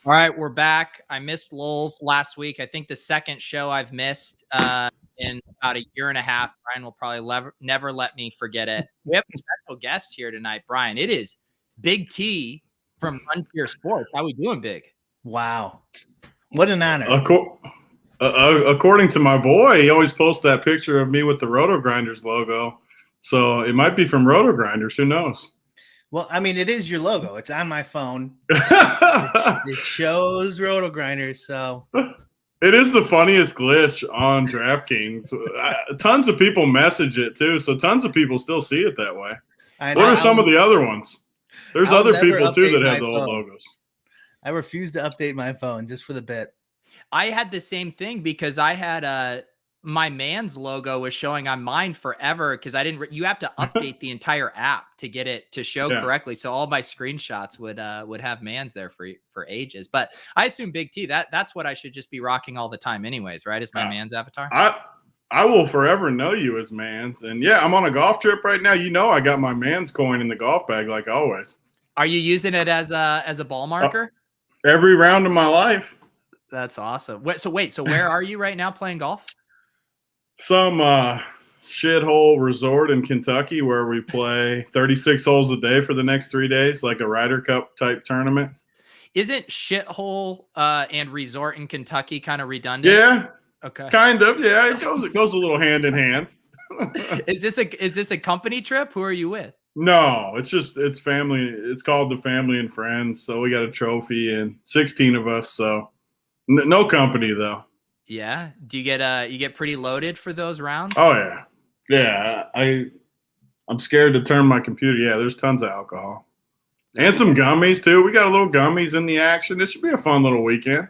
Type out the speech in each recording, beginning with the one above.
All right, we're back. I missed LOLz last week. I think the second show I've missed in about a year and a half. Brian will probably never let me forget it. We have a special guest here tonight, Brian. It is Big T from Run Pure Sports. How we doing, Big? Wow. What an honor. According to my boy, he always posts that picture of me with the Roto Grinders logo. So it might be from Roto Grinders. Who knows? Well, I mean, it is your logo. It's on my phone. It shows Roto Grinders, so it is the funniest glitch on DraftKings. Tons of people message it too, so tons of people still see it that way. What are some of the other ones? There's other people too that have the old logos. I refuse to update my phone just for the bit. I had the same thing because I had my man's logo was showing on mine forever because I didn't. You have to update the entire app to get it to show correctly. So all my screenshots would have man's there for ages. But I assume Big T that's what I should just be rocking all the time, anyways, right? Is my man's avatar? I will forever know you as man's, and yeah, I'm on a golf trip right now. You know, I got my man's coin in the golf bag like always. Are you using it as a ball marker? Every round of my life. That's awesome. So where are you right now playing golf? Some shithole resort in Kentucky where we play 36 holes a day for the next 3 days, like a Ryder Cup type tournament. Isn't shithole and resort in Kentucky kind of redundant? Yeah. Okay. Kind of. Yeah. It goes a little hand in hand. Is this a company trip? Who are you with? No, it's family. It's called the Family and Friends. So we got a trophy and 16 of us. So no company though. Yeah. Do you get pretty loaded for those rounds? Oh yeah. Yeah. I'm scared to turn my computer. Yeah, there's tons of alcohol. And some gummies too. We got a little gummies in the action. This should be a fun little weekend.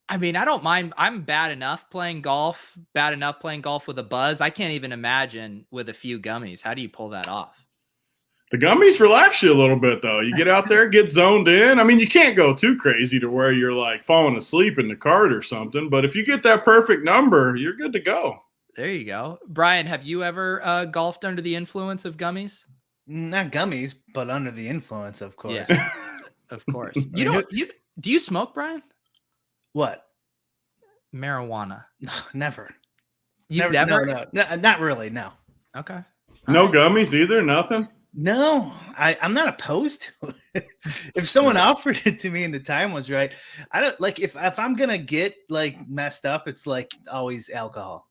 I mean, I don't mind. I'm bad enough playing golf with a buzz. I can't even imagine with a few gummies. How do you pull that off? The gummies relax you a little bit, though. You get out there, get zoned in. I mean, you can't go too crazy to where you're like falling asleep in the cart or something. But if you get that perfect number, you're good to go. There you go. Brian, have you ever golfed under the influence of gummies? Not gummies, but under the influence, of course. Yeah, of course. Do you smoke, Brian? What? Marijuana. No, never. You've never? No, not really. No. Okay. No gummies either. Nothing. No, I'm not opposed to it. If someone offered it to me and the time was right, I don't like if I'm gonna get like messed up, it's like always alcohol.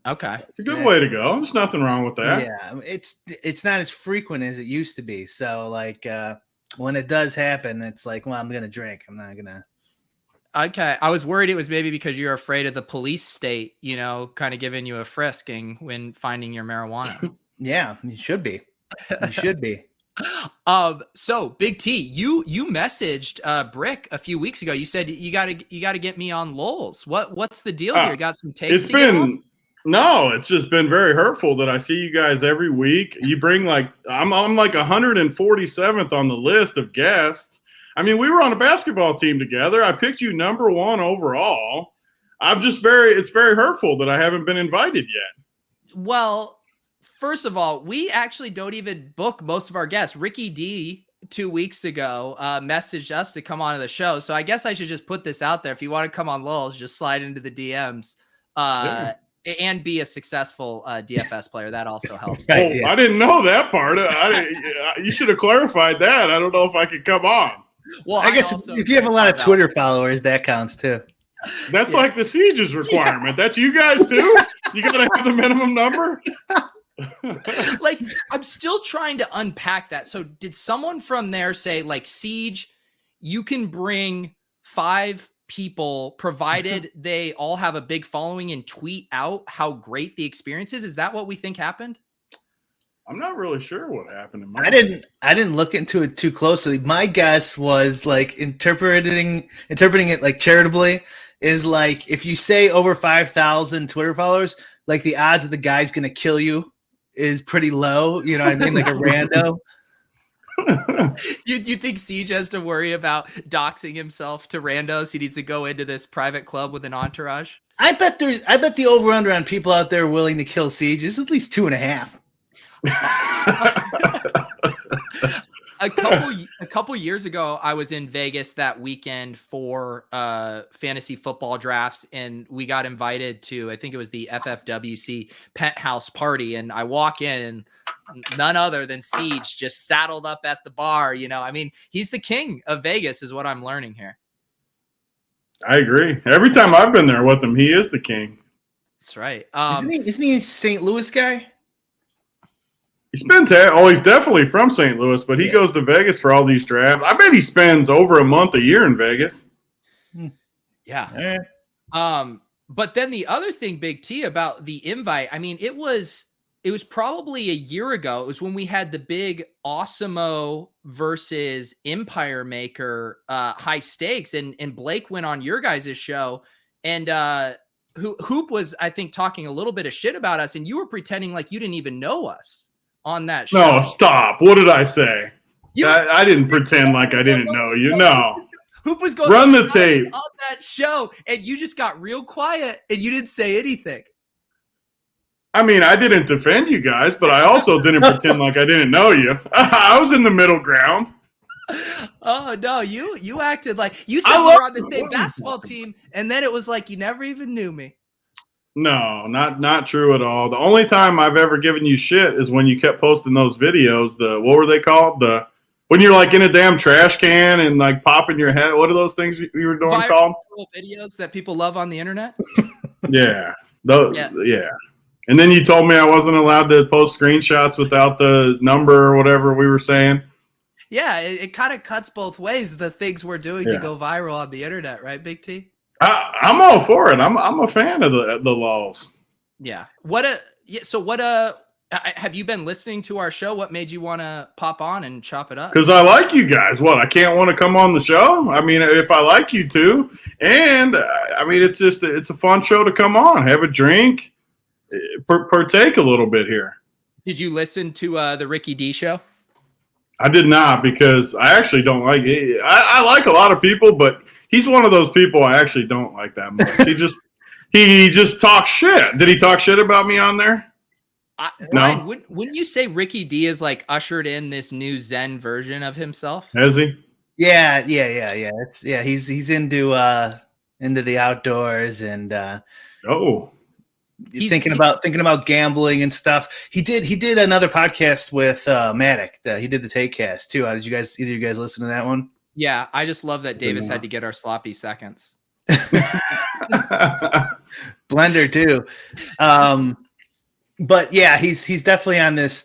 Okay. It's a good way to go. There's nothing wrong with that. Yeah, it's not as frequent as it used to be. So like when it does happen, it's like, well, I'm gonna drink. I'm not gonna. Okay. I was worried it was maybe because you're afraid of the police state, kind of giving you a frisking when finding your marijuana. Yeah, you should be. You should be. So Big T, you messaged Brick a few weeks ago. You said you gotta get me on LOLz. What's the deal here? You got some takes? It's just been very hurtful that I see you guys every week. You bring I'm like 147th on the list of guests. I mean, we were on a basketball team together. I picked you number 1 overall. It's very hurtful that I haven't been invited yet. Well, first of all, we actually don't even book most of our guests. Ricky D 2 weeks ago messaged us to come on the show. So I guess I should just put this out there. If you want to come on LOLz, just slide into the DMs and be a successful DFS player. That also helps. Right, I didn't know that part. You should have clarified that. I don't know if I could come on. Well, I guess if you have a lot of Twitter followers, that counts too. That's like the Siege's requirement. Yeah. That's you guys too? You got to have the minimum number? Like, I'm still trying to unpack that. So did someone from there say, like, Siege, you can bring 5 people provided they all have a big following and tweet out how great the experience is? Is that what we think happened? I'm not really sure what happened in my I didn't look into it too closely. My guess was like interpreting it like charitably is like if you say over 5,000 Twitter followers, like the odds that the guy's gonna kill you is pretty low. You know what I mean? Like a rando. You think Siege has to worry about doxing himself to randos? He needs to go into this private club with an entourage. I bet the over under on people out there willing to kill Siege is at least 2.5. A couple years ago, I was in Vegas that weekend for fantasy football drafts, and we got invited to, I think it was the FFWC penthouse party, and I walk in and none other than Siege just saddled up at the bar. You know, I mean, he's the king of Vegas is what I'm learning here. I agree. Every time I've been there with him, he is the king. That's right. Isn't he a St. Louis guy? He spends he's definitely from St. Louis, but he goes to Vegas for all these drafts. I bet he spends over a month a year in Vegas. Yeah. But then the other thing, Big T, about the invite, I mean, it was probably a year ago. It was when we had the big Awesemo versus Empire Maker high stakes, and Blake went on your guys' show, and Hoop was, I think, talking a little bit of shit about us, and you were pretending like you didn't even know us on that show. No, stop. What did I say? I didn't pretend like I didn't know you. No. Hoop was going run the tape on that show, and you just got real quiet, and you didn't say anything. I mean, I didn't defend you guys, but I also didn't pretend like I didn't know you. I was in the middle ground. Oh, no, you acted like you said we were on the same basketball team, and then it was like you never even knew me. No, not true at all. The only time I've ever given you shit is when you kept posting those videos. What were they called? When you're like in a damn trash can and like popping your head. What are those things you were doing called? Videos that people love on the internet. Yeah. Yeah. And then you told me I wasn't allowed to post screenshots without the number or whatever we were saying. Yeah, it kind of cuts both ways, the things we're doing to go viral on the internet, right, Big T? I'm all for it. I'm a fan of the LOLz. Yeah. Have you been listening to our show? What made you want to pop on and chop it up? Because I like you guys. What, I can't want to come on the show? I mean, if I like you too. And I mean, it's a fun show to come on, have a drink, partake a little bit here. Did you listen to the Ricky D show? I did not, because I actually don't like it. I like a lot of people, but he's one of those people I actually don't like that much. he just talks shit. Did he talk shit about me on there? No. Ryan, wouldn't you say Ricky D is like ushered in this new Zen version of himself? Has he? Yeah. He's into the outdoors and thinking about gambling and stuff. He did another podcast with Matic. He did the Take Cast too. Did either of you guys listen to that one? Yeah, I just love that Davis had to get our sloppy seconds. Blender too. But yeah, he's definitely on this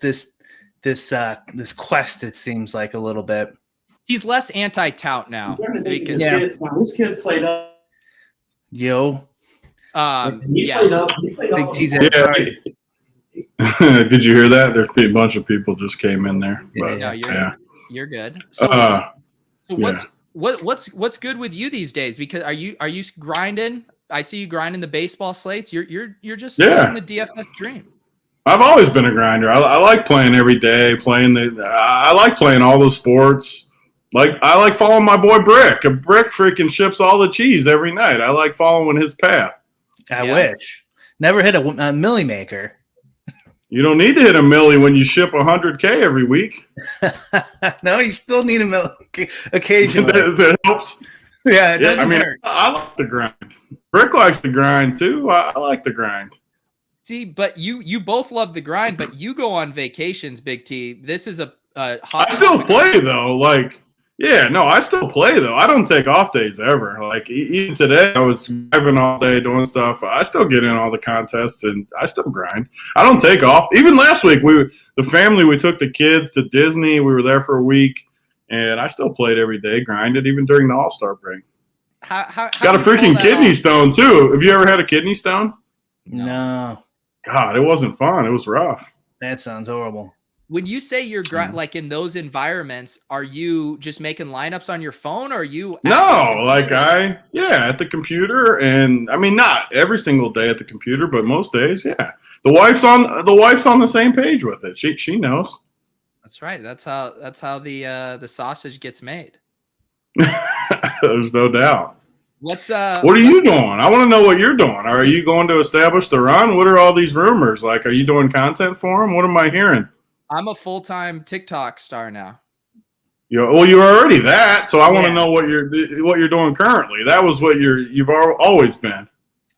quest, it seems like, a little bit. He's less anti-tout now because this kid played up. Yo. Yes. Big T's Did you hear that? There's a bunch of people just came in there. But, you're good. So, what's good with you these days? Because are you grinding? I see you grinding the baseball slates. You're just living the DFS dream. I've always been a grinder. I like playing every day. I like playing all the sports. Like, I like following my boy Brick. A Brick freaking ships all the cheese every night. I like following his path. I wish. Never hit a milli maker. You don't need to hit a milli when you ship 100K every week. No, you still need a milli occasionally. That helps. Yeah, it doesn't hurt. I like the grind. Brick likes the grind too. I like the grind. See, but you both love the grind, but you go on vacations, Big T. This is a hot. I still play though. I still play though. I don't take off days ever. Like even today, I was driving all day doing stuff. I still get in all the contests and I still grind. I don't take off. Even last week, we took the kids to Disney. We were there for a week, and I still played every day, grinded even during the All-Star break. How got a freaking kidney stone too. Have you ever had a kidney stone? No. God, it wasn't fun. It was rough. That sounds horrible. When you say you're like in those environments, are you just making lineups on your phone, or are you? No, like at the computer, and I mean not every single day at the computer, but most days, yeah. The wife's on the same page with it. She knows. That's right. That's how the sausage gets made. There's no doubt. What are you doing? I want to know what you're doing. Are you going to establish the run? What are all these rumors? Like, are you doing content for them? What am I hearing? I'm a full-time TikTok star now. Well, you're already that, so I want to know what you're doing currently. That was what you've always been.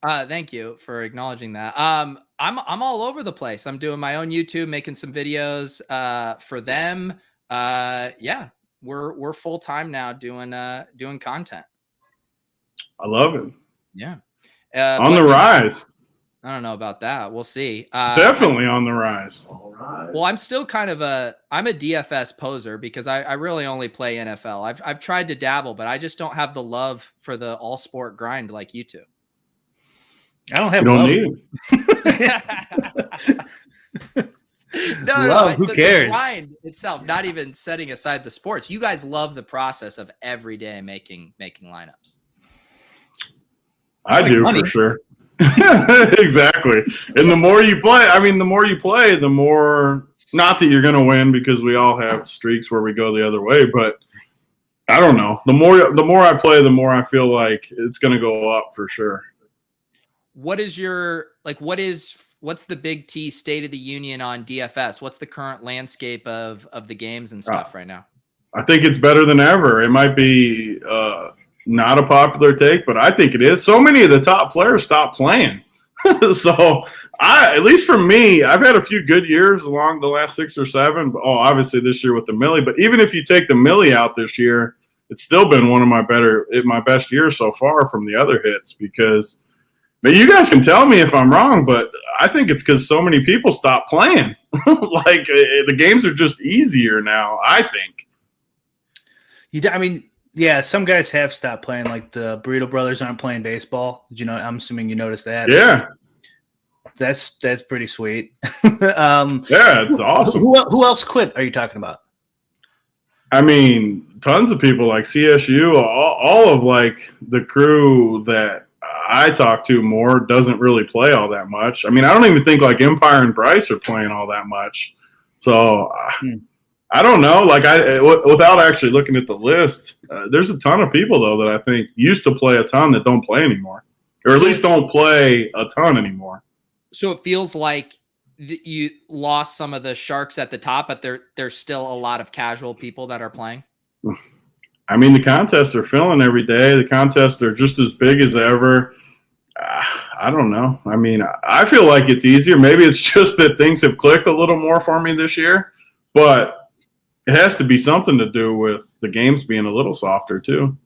Thank you for acknowledging that. I'm all over the place. I'm doing my own YouTube, making some videos for them. Yeah, we're full-time now doing content. I love it. Yeah. On the rise. I don't know about that. We'll see. Definitely on the rise. All right. Well, I'm still kind of I'm a DFS poser because I really only play NFL. I've tried to dabble, but I just don't have the love for the all sport grind like you two. I don't have. You don't need it. No, who cares? The grind itself, not even setting aside the sports. You guys love the process of every day making lineups. I do money. For sure. Exactly. And the more you play, the more, not that you're going to win because we all have streaks where we go the other way, but I don't know. The more I play, the more I feel like it's going to go up for sure. What's the Big T state of the union on DFS? What's the current landscape of the games and stuff right now? I think it's better than ever. It might be, not a popular take, but I think it is. So many of the top players stopped playing. So at least for me, I've had a few good years along the last 6 or 7. Obviously this year with the Millie, but even if you take the Millie out this year, it's still been one of my best years so far from the other hits because you guys can tell me if I'm wrong, but I think it's because so many people stopped playing. Like the games are just easier now, I think. Yeah, some guys have stopped playing. Like the Burrito Brothers aren't playing baseball. Did you know? I'm assuming you noticed that. Yeah, that's pretty sweet. Yeah, it's awesome. Who else quit? Are you talking about? I mean, tons of people like CSU. All of like the crew that I talk to more doesn't really play all that much. I mean, I don't even think like Empire and Bryce are playing all that much. So. I don't know. Like without actually looking at the list, there's a ton of people though that I think used to play a ton that don't play anymore, or at least don't play a ton anymore. So it feels like you lost some of the sharks at the top, but there's still a lot of casual people that are playing. I mean, the contests are filling every day. The contests are just as big as ever. I don't know. I mean, I feel like it's easier. Maybe it's just that things have clicked a little more for me this year, but it has to be something to do with the games being a little softer too.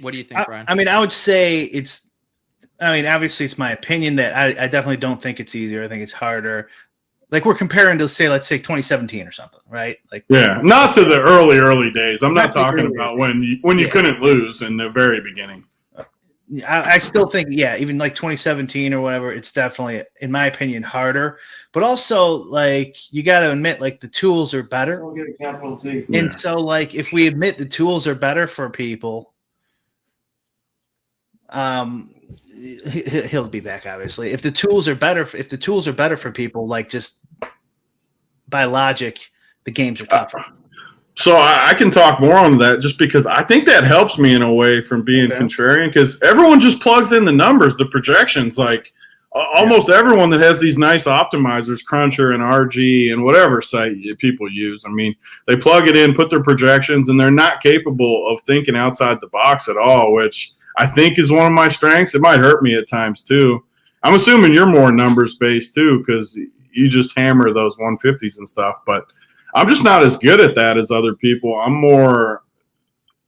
What do you think, Brian? I would say obviously it's my opinion that I definitely don't think it's easier. I think it's harder. Like we're comparing to let's say 2017 or something, right? Like not to the early days. I'm not talking about when you couldn't lose in the very beginning. I still think, even like 2017 or whatever, it's definitely, in my opinion, harder. But also, like, you got to admit, like, the tools are better. We'll get a capital T. And so, like, if we admit the tools are better for people, he'll be back, obviously. If the tools are better for people, like, just by logic, the games are tougher. So I can talk more on that just because I think that helps me in a way from being contrarian because everyone just plugs in the numbers, the projections, like almost everyone that has these nice optimizers, Cruncher and RG and whatever site people use. I mean, they plug it in, put their projections, and they're not capable of thinking outside the box at all, which I think is one of my strengths. It might hurt me at times too. I'm assuming you're more numbers based too because you just hammer those 150s and stuff, but I'm just not as good at that as other people. I'm more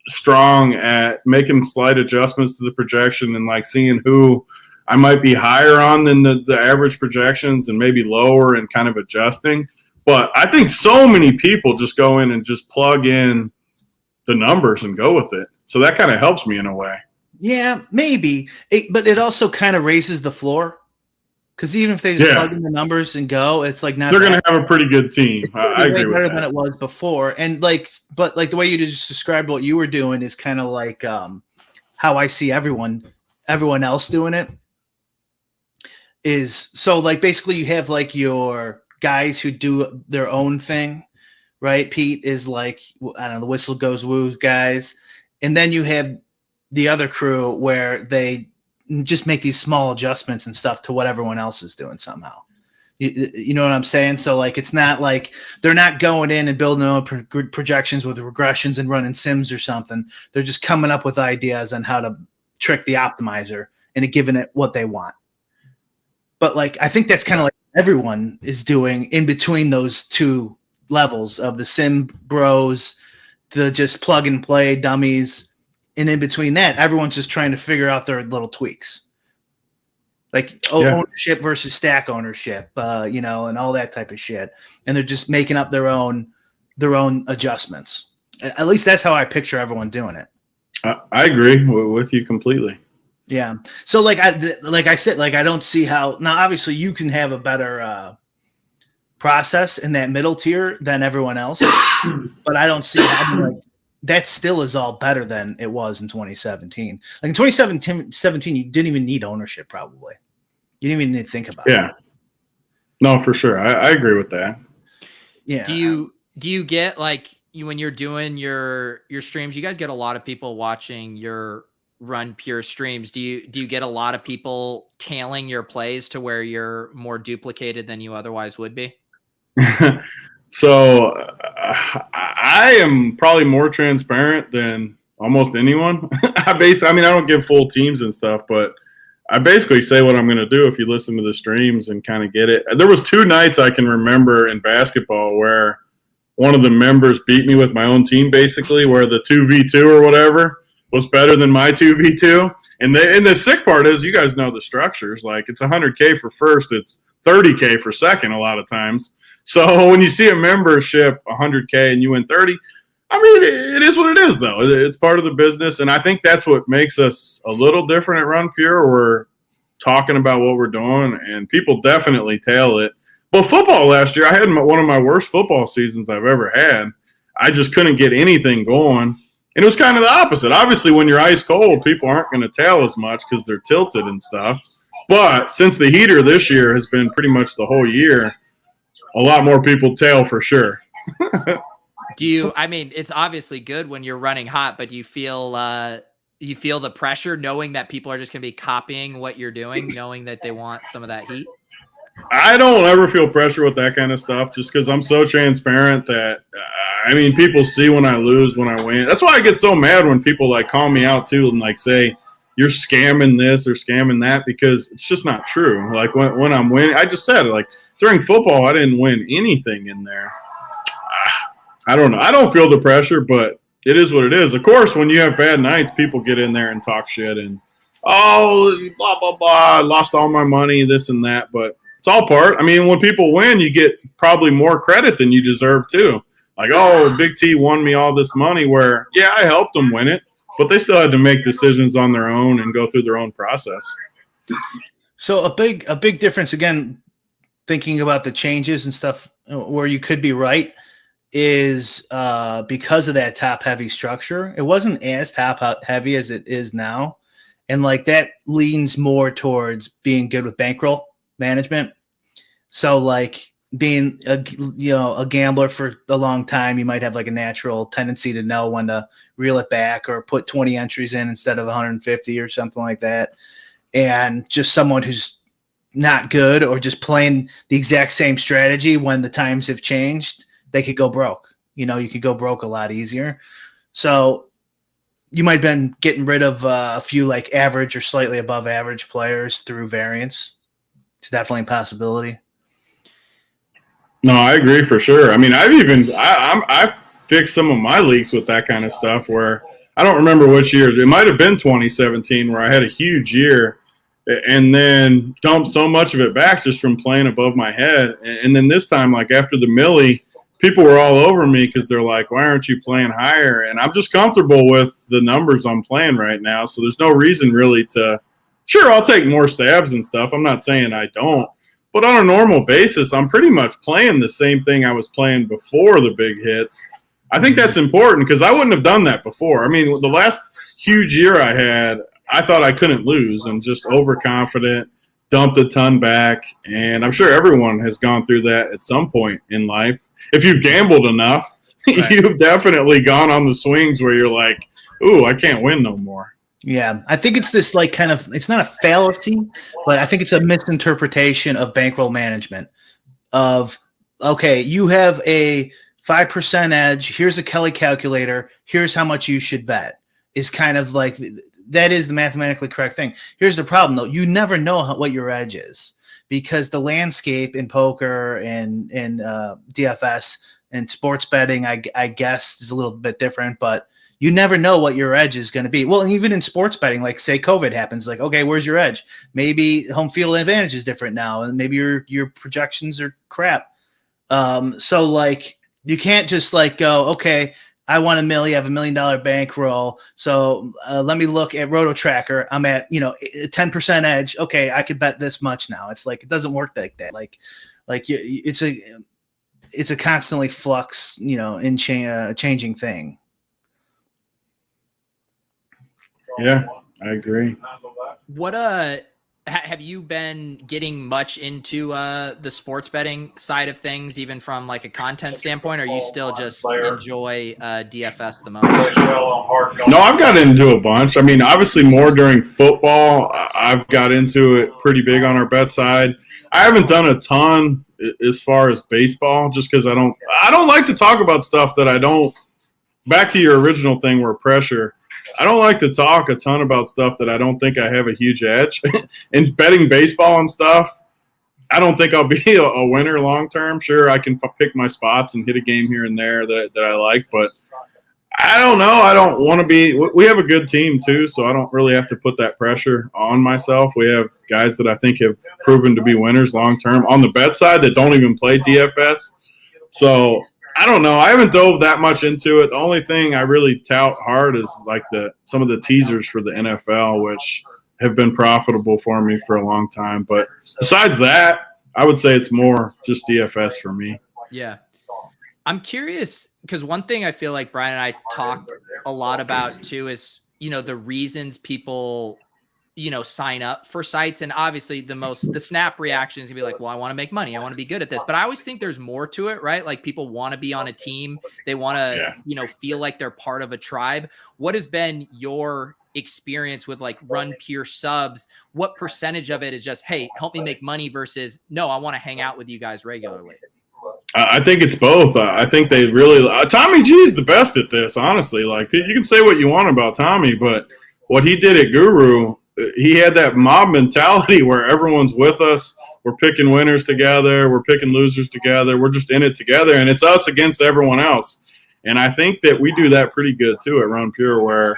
strong at making slight adjustments to the projection and like seeing who I might be higher on than the average projections and maybe lower and kind of adjusting. But I think so many people just go in and just plug in the numbers and go with it. So that kind of helps me in a way. Yeah, maybe. But it also kind of raises the floor. Because even if they just plug in the numbers and go, it's like not. They're going to have a pretty good team. I agree with that. Better than it was before, and but the way you just described what you were doing is kind of like how I see everyone else doing it. Is so like basically you have like your guys who do their own thing, right? Pete is like, I don't know, the whistle goes woo guys, and then you have the other crew where they just make these small adjustments and stuff to what everyone else is doing somehow. You know what I'm saying? So like, it's not like they're not going in and building their own projections with regressions and running sims or something. They're just coming up with ideas on how to trick the optimizer and giving it what they want. But like, I think that's kind of like everyone is doing in between those two levels of the sim bros, the just plug and play dummies. And in between that, everyone's just trying to figure out their little tweaks, like ownership versus stack ownership, and all that type of shit. And they're just making up their own adjustments. At least that's how I picture everyone doing it. I agree with you completely. Yeah. So like I said, like I don't see how. Now, obviously, you can have a better process in that middle tier than everyone else, but I don't see how. That still is all better than it was in 2017. Like in 2017, you didn't even need ownership, probably. You didn't even need to think about it. Yeah. No, for sure. I agree with that. Yeah. Do you get like when you're doing your streams, you guys get a lot of people watching your Run Pure streams. Do you get a lot of people tailing your plays to where you're more duplicated than you otherwise would be? So I am probably more transparent than almost anyone. I don't give full teams and stuff, but I basically say what I'm going to do if you listen to the streams and kind of get it. There was 2 nights I can remember in basketball where one of the members beat me with my own team, basically, where the 2v2 or whatever was better than my 2v2. And the sick part is, you guys know the structures. Like, it's $100K for first, it's $30K for second a lot of times. So when you see a membership 100K and you win 30, I mean, it is what it is, though. It's part of the business, and I think that's what makes us a little different at Run Pure. We're talking about what we're doing, and people definitely tail it. Well, football last year, I had one of my worst football seasons I've ever had. I just couldn't get anything going, and it was kind of the opposite. Obviously, when you're ice cold, people aren't going to tail as much because they're tilted and stuff. But since the heater this year has been pretty much the whole year, a lot more people tail for sure. I mean, it's obviously good when you're running hot, but do you feel the pressure knowing that people are just going to be copying what you're doing, knowing that they want some of that heat? I don't ever feel pressure with that kind of stuff just because I'm so transparent that, people see when I lose, when I win. That's why I get so mad when people like call me out too and like say, you're scamming this or scamming that, because it's just not true. Like when I'm winning, I just said, like, during football, I didn't win anything in there. I don't know. I don't feel the pressure, but it is what it is. Of course, when you have bad nights, people get in there and talk shit and, oh, blah, blah, blah, I lost all my money, this and that. But it's all part. I mean, when people win, you get probably more credit than you deserve too. Like, oh, Big T won me all this money where, yeah, I helped them win it, but they still had to make decisions on their own and go through their own process. So a big difference, again, thinking about the changes and stuff where you could be right, is because of that top heavy structure. It wasn't as top heavy as it is now. And like that leans more towards being good with bankroll management. So like being a gambler for a long time, you might have like a natural tendency to know when to reel it back or put 20 entries in instead of 150 or something like that. And just someone who's not good or just playing the exact same strategy when the times have changed, they could go broke. You could go broke a lot easier. So you might have been getting rid of a few like average or slightly above average players through variance. It's definitely a possibility. No, I agree for sure. I mean, I've fixed some of my leaks with that kind of stuff where I don't remember which year. It might have been 2017 where I had a huge year and then dumped so much of it back just from playing above my head. And then this time, like after the millie, people were all over me because they're like, why aren't you playing higher? And I'm just comfortable with the numbers I'm playing right now. So there's no reason really to Sure, I'll take more stabs and stuff. I'm not saying I don't. But on a normal basis, I'm pretty much playing the same thing I was playing before the big hits. I think that's important because I wouldn't have done that before. I mean, the last huge year I had, I thought I couldn't lose and just overconfident, dumped a ton back. And I'm sure everyone has gone through that at some point in life. If you've gambled enough, right. You've definitely gone on the swings where you're like, ooh, I can't win no more. Yeah, I think it's this like kind of, it's not a fallacy, but I think it's a misinterpretation of bankroll management of, okay, you have a 5% edge. Here's a Kelly calculator. Here's how much you should bet is kind of like, that is the mathematically correct thing. Here's the problem though. You never know what your edge is because the landscape in poker and DFS and sports betting, I guess is a little bit different, but you never know what your edge is going to be. Well, and even in sports betting, like say COVID happens, like, okay, where's your edge? Maybe home field advantage is different now. And maybe your projections are crap. So like, you can't just like go, okay, I want $1 million, I have $1 million bankroll. So let me look at Roto Tracker. I'm at, 10% edge. Okay. I could bet this much now. It's like, it doesn't work like that. It's a constantly flux, changing thing. Yeah, I agree. What have you been getting much into the sports betting side of things, even from like a content standpoint, or you still just enjoy DFS the most? No, I've got into a bunch. I mean, obviously more during football. I've got into it pretty big on our bet side. I haven't done a ton as far as baseball, just because I don't like to talk about stuff that I don't. Back to your original thing, where pressure. I don't like to talk a ton about stuff that I don't think I have a huge edge. In betting baseball and stuff, I don't think I'll be a winner long term. Sure, I can pick my spots and hit a game here and there that I like, but I don't know. I don't want to be – we have a good team too, so I don't really have to put that pressure on myself. We have guys that I think have proven to be winners long term on the bet side that don't even play DFS. So – I don't know. I haven't dove that much into it. The only thing I really tout hard is like some of the teasers for the NFL, which have been profitable for me for a long time. But besides that, I would say it's more just DFS for me. Yeah. I'm curious because one thing I feel like Brian and I talk a lot about too is, the reasons people sign up for sites. And obviously the snap reaction is gonna be like, well, I want to make money. I want to be good at this, but I always think there's more to it, right? Like people want to be on a team. They want to, feel like they're part of a tribe. What has been your experience with like run pure subs? What percentage of it is just, hey, help me make money versus no, I want to hang out with you guys regularly? I think it's both. I think they really, Tommy G is the best at this, honestly. Like you can say what you want about Tommy, but what he did at Guru, he had that mob mentality where everyone's with us. We're picking winners together. We're picking losers together. We're just in it together, and it's us against everyone else. And I think that we do that pretty good too at Run Pure, where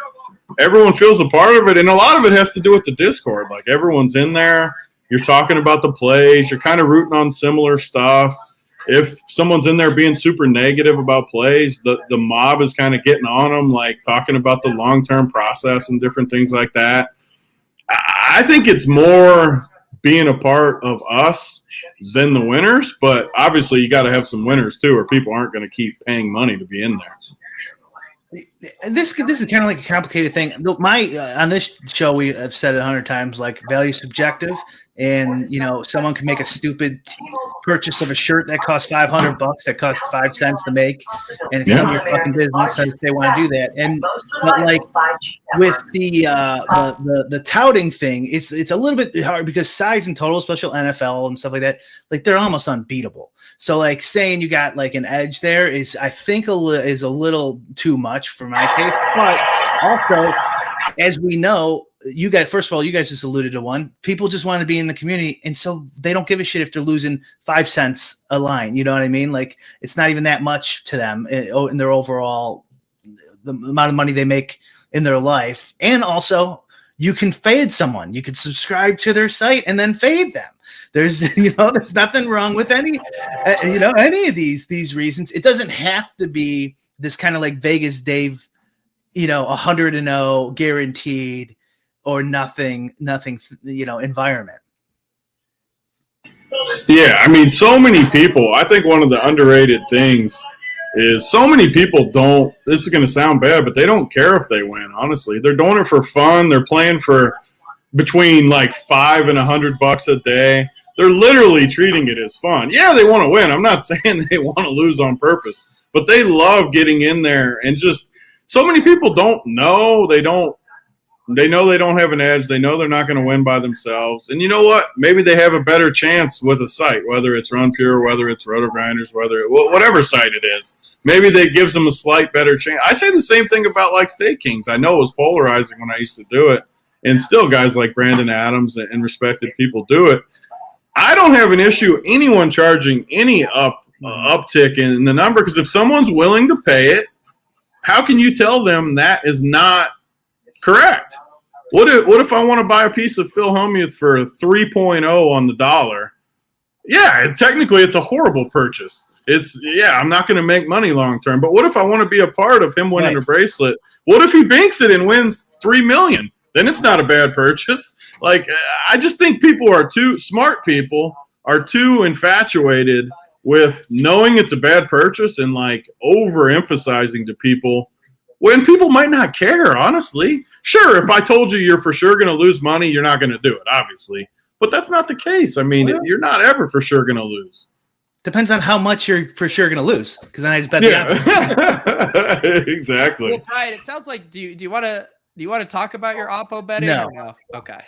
everyone feels a part of it, and a lot of it has to do with the Discord. Like everyone's in there. You're talking about the plays. You're kind of rooting on similar stuff. If someone's in there being super negative about plays, the mob is kind of getting on them, like talking about the long-term process and different things like that. I think it's more being a part of us than the winners, but obviously you got to have some winners too, or people aren't going to keep paying money to be in there. This is kind of like a complicated thing. On this show, we have said it 100 times, like value subjective, and someone can make a stupid purchase of a shirt that costs $500 that costs 5 cents to make, and it's none of your fucking business if they want to do that. But like with the touting thing, it's a little bit hard because sides and total, especially NFL and stuff like that, like they're almost unbeatable. So like saying you got like an edge there is, I think, is a little too much for my taste. But also, as we know, you guys just alluded to one. People just want to be in the community, and so they don't give a shit if they're losing 5 cents a line. You know what I mean? Like it's not even that much to them in their overall the amount of money they make in their life. And also, you can fade someone. You can subscribe to their site and then fade them. There's there's nothing wrong with any of these reasons. It doesn't have to be this kind of like Vegas Dave, 100-0 guaranteed, or nothing, environment. Yeah, I mean, so many people. I think one of the underrated things is so many people don't. This is going to sound bad, but they don't care if they win. Honestly, they're doing it for fun. They're playing for between like $5 and $100 a day. They're literally treating it as fun. Yeah, they want to win. I'm not saying they want to lose on purpose, but they love getting in there. And just so many people don't know. They know they don't have an edge. They know they're not going to win by themselves. And you know what? Maybe they have a better chance with a site, whether it's Run Pure, whether it's Roto Grinders, whatever site it is. Maybe that gives them a slight better chance. I say the same thing about like Stake Kings. I know it was polarizing when I used to do it, and still guys like Brandon Adams and respected people do it. I don't have an issue anyone charging any uptick in the number, because if someone's willing to pay it, how can you tell them that is not correct? What if I want to buy a piece of Phil Hellmuth for 3.0 on the dollar? Yeah, technically it's a horrible purchase. I'm not going to make money long term. But what if I want to be a part of him winning a bracelet? What if he banks it and wins $3 million? Then it's not a bad purchase. Like, I just think smart people are too infatuated with knowing it's a bad purchase and like overemphasizing to people when people might not care, honestly. Sure, if I told you you're for sure going to lose money, you're not going to do it, obviously. But that's not the case. I mean, you're not ever for sure going to lose. Depends on how much you're for sure going to lose, because then I just bet the opposite. Exactly. Well, Brian, it sounds like do you want to talk about your oppo betting? No. Okay.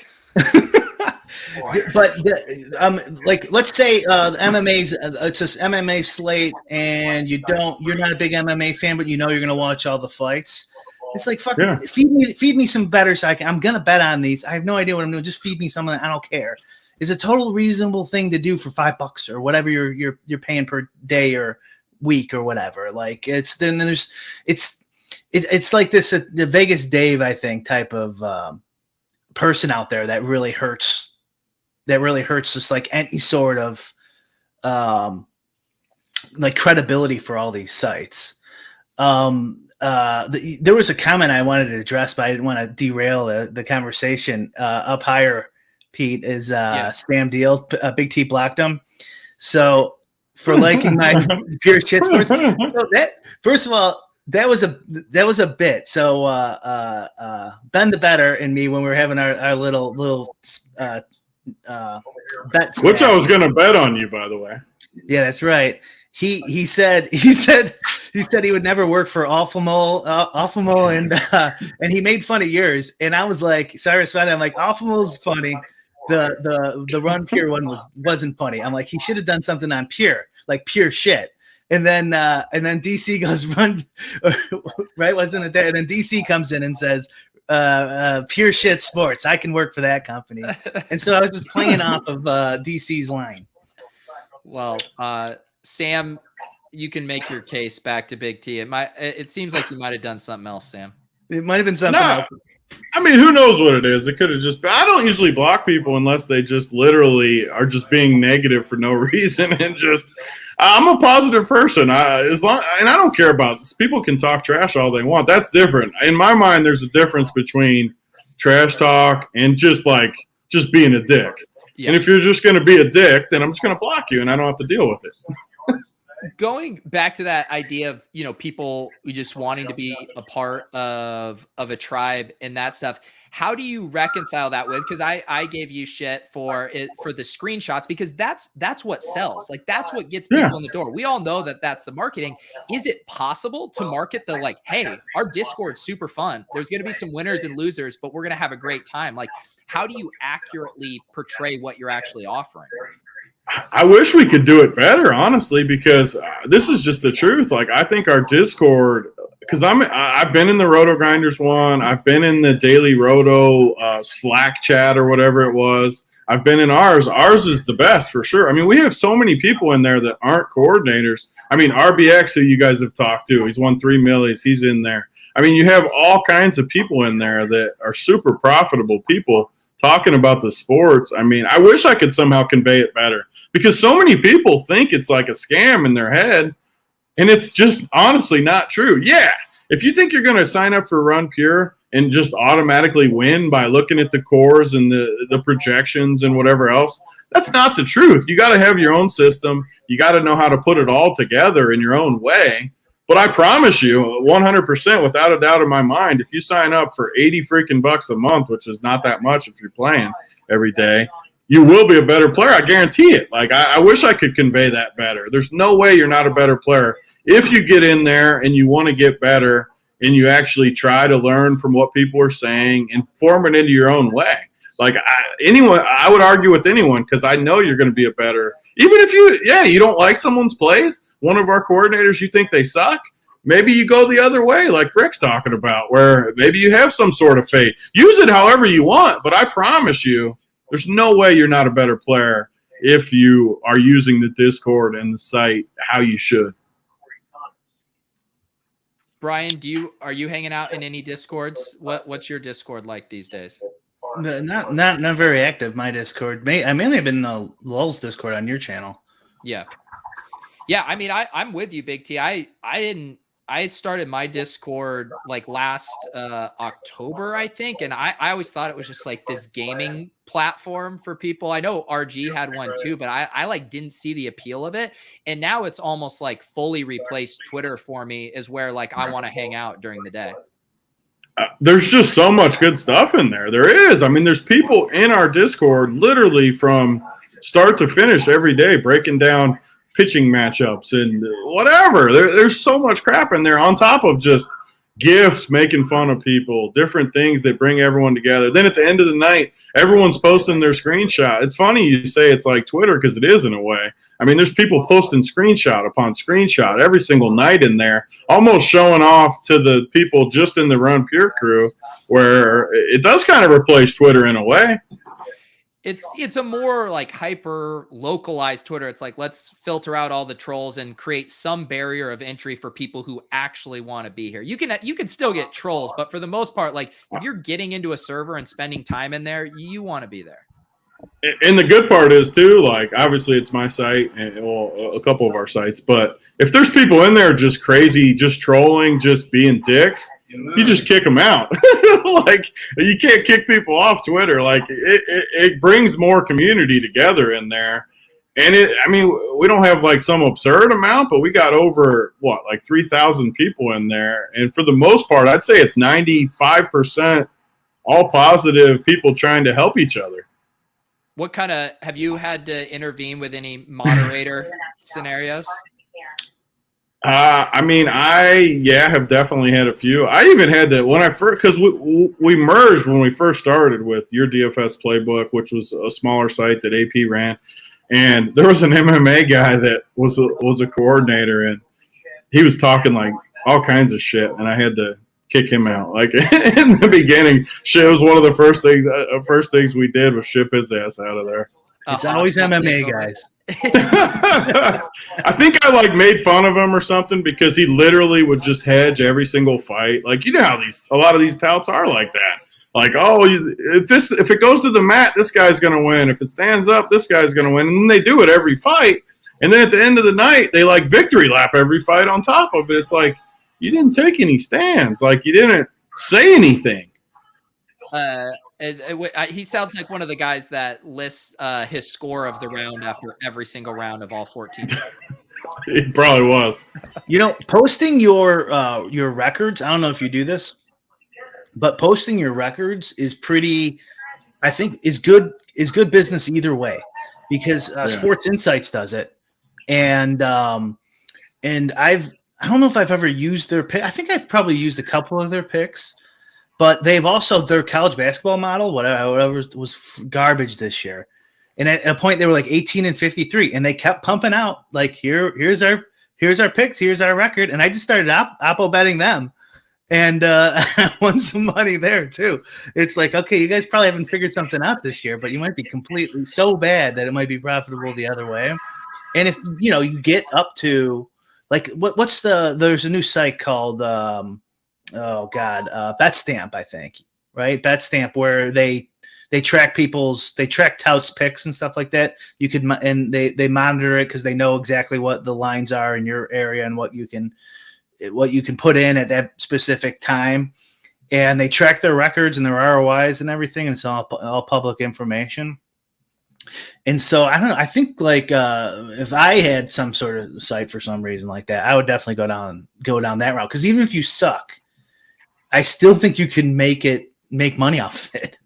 But let's say the MMA's it's just MMA slate, and you're not a big MMA fan, but you know you're going to watch all the fights. It's like, feed me some better, so I'm going to bet on these. I have no idea what I'm doing. Just feed me something. I don't care. It's a total reasonable thing to do for $5 or whatever you're paying per day or week or whatever. Like it's like this the Vegas Dave, I think, type of person out there that really hurts just like any sort of like credibility for all these sites. There was a comment I wanted to address, but I didn't want to derail the conversation. Up higher, Pete, is Spam Deal. Big T blocked him. So for liking my pure shit sports. So that, first of all, that was a bit. So Ben the Better and me, when we were having our little bet, which I was going to bet on you, by the way. Yeah, that's right. He said he would never work for Awful Mole, and he made fun of yours. And I was like, so I responded, I'm like, Awful Mole's funny. The Run Pure one wasn't funny. I'm like, he should have done something on Pure, like pure shit. And then DC goes, Run, right? Wasn't it that? And then DC comes in and says, Pure Shit Sports. I can work for that company. And so I was just playing off of DC's line. Well, Sam, you can make your case back to Big T. It seems like you might have done something else, Sam. It might have been something else. I mean, who knows what it is? It could have just been. I don't usually block people unless they just literally are just being negative for no reason. And just, I'm a positive person. And I don't care about this. People can talk trash all they want. That's different. In my mind, there's a difference between trash talk and just being a dick. Yeah. And if you're just going to be a dick, then I'm just going to block you and I don't have to deal with it. Going back to that idea of, people just wanting to be a part of a tribe and that stuff, how do you reconcile that with, because I gave you shit for the screenshots, because that's what sells. Like, that's what gets people in the door. We all know that that's the marketing. Is it possible to market the, like, hey, our Discord's super fun. There's going to be some winners and losers, but we're going to have a great time. Like, how do you accurately portray what you're actually offering? I wish we could do it better, honestly, because this is just the truth. Like, I think our Discord, because I've been in the Roto Grinders one, I've been in the Daily Roto Slack chat or whatever it was. I've been in ours. Ours is the best for sure. I mean, we have so many people in there that aren't coordinators. I mean, RBX, who you guys have talked to, he's won 3 millies. He's in there. I mean, you have all kinds of people in there that are super profitable people talking about the sports. I mean, I wish I could somehow convey it better, because so many people think it's like a scam in their head, and it's just honestly not true. Yeah, if you think you're going to sign up for Run Pure and just automatically win by looking at the cores and the projections and whatever else. That's not the truth. You got to have your own system. You got to know how to put it all together in your own way. But I promise you, 100%, without a doubt in my mind, if you sign up for 80 freaking bucks a month, which is not that much if you're playing every day, you will be a better player. I guarantee it. Like, I wish I could convey that better. There's no way you're not a better player if you get in there and you want to get better and you actually try to learn from what people are saying and form it into your own way. Like, I would argue with anyone, because I know you're going to be a better, even if you don't like someone's plays, one of our coordinators, you think they suck, maybe you go the other way, like Rick's talking about, where maybe you have some sort of faith. Use it however you want, but I promise you, there's no way you're not a better player if you are using the Discord and the site how you should. Brian, are you hanging out in any Discords? What's your Discord like these days? Not very active. My Discord. I mainly have been in the LOLz Discord on your channel. Yeah. I mean, I'm with you, Big T. I started my Discord like last October, I think, and I always thought it was just like this gaming platform for people. I know RG had one too, but I like didn't see the appeal of it. And now it's almost like fully replaced Twitter for me, is where like I want to hang out during the day. There's just so much good stuff in there. There is. I mean, there's people in our Discord literally from start to finish every day breaking down pitching matchups and whatever. There's so much crap in there on top of just gifts, making fun of people, different things that bring everyone together. Then at the end of the night, everyone's posting their screenshot. It's funny you say it's like Twitter, because it is in a way. I mean, there's people posting screenshot upon screenshot every single night in there, almost showing off to the people just in the Run Pure crew, where it does kind of replace Twitter in a way. It's a more like hyper localized Twitter. It's like, let's filter out all the trolls and create some barrier of entry for people who actually want to be here. You can still get trolls, but for the most part, like if you're getting into a server and spending time in there, you want to be there. And the good part is too, like obviously it's my site and well, a couple of our sites, but if there's people in there just crazy, just trolling, just being dicks, you just kick them out. Like you can't kick people off Twitter. Like it brings more community together in there. And I mean, we don't have like some absurd amount, but we got over like 3,000 people in there. And for the most part, I'd say it's 95% all positive people trying to help each other. What kind of, have you had to intervene with any moderator scenarios? I mean, I have definitely had a few. I even had to, when I first, because we merged when we first started with your DFS Playbook, which was a smaller site that AP ran, and there was an MMA guy that was a coordinator, and he was talking like all kinds of shit, and I had to kick him out. Like in the beginning, it was one of the first things we did was ship his ass out of there. It's always MMA guys. I think I like made fun of him or something because he literally would just hedge every single fight. Like, you know how a lot of these touts are like that. Like, oh, if it goes to the mat, this guy's going to win. If it stands up, this guy's going to win. And then they do it every fight. And then at the end of the night, they like victory lap every fight on top of it. It's like, you didn't take any stands. Like, you didn't say anything. He sounds like one of the guys that lists his score of the round after every single round of all 14. He probably was. You know, posting your records, I don't know if you do this, but posting your records is pretty, I think, is good business either way, because Sports Insights does it. And I don't know if I've ever used their pick. I think I've probably used a couple of their picks, but they've also their college basketball model, whatever was garbage this year. And at a point they were like 18-53, and they kept pumping out like here's our picks, here's our record, and I just started oppo betting them, and I won some money there too. It's like, okay, you guys probably haven't figured something out this year, but you might be completely so bad that it might be profitable the other way. And if you get up to like there's a new site called BetStamp, I think, right? BetStamp, where they track touts picks and stuff like that. You could, and they monitor it because they know exactly what the lines are in your area and what you can put in at that specific time. and they track their records and their ROIs and everything, and it's all public information. And so I don't know. I think like if I had some sort of site for some reason like that, I would definitely go down that route. Because even if you suck, I still think you can make money off it.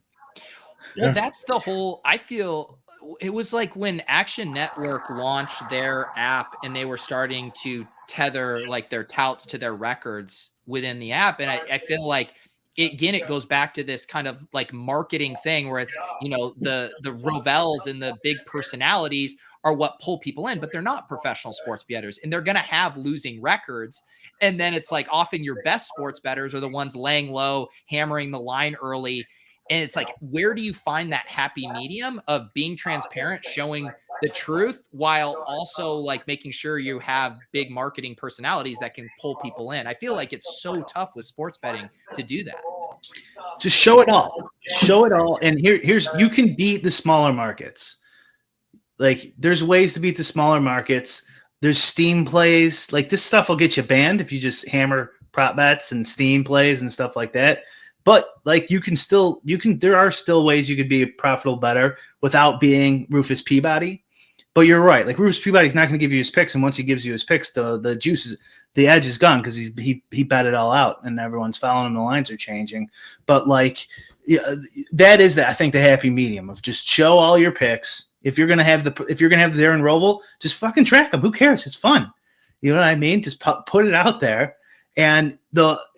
Well, that's the whole. I feel it was like when Action Network launched their app and they were starting to tether like their touts to their records within the app, and I feel like. It goes back to this kind of like marketing thing where it's, the LOLz and the big personalities are what pull people in, but they're not professional sports bettors, and they're going to have losing records. And then it's like often your best sports bettors are the ones laying low, hammering the line early. And it's like, where do you find that happy medium of being transparent, showing the truth while also like making sure you have big marketing personalities that can pull people in? I feel like it's so tough with sports betting to do that. Just show it all. And here's, you can beat the smaller markets. Like there's ways to beat the smaller markets. There's Steam plays. Like this stuff will get you banned if you just hammer prop bets and Steam plays and stuff like that. But like there are still ways you could be a profitable bettor without being Rufus Peabody. But you're right. Like Rufus Peabody's not going to give you his picks, and once he gives you his picks, the edge is gone because he bet it all out, and everyone's following him. The lines are changing. But like that is I think the happy medium of just show all your picks. If you're gonna have the Darren Rovell, just fucking track them. Who cares? It's fun. You know what I mean? Just put it out there, and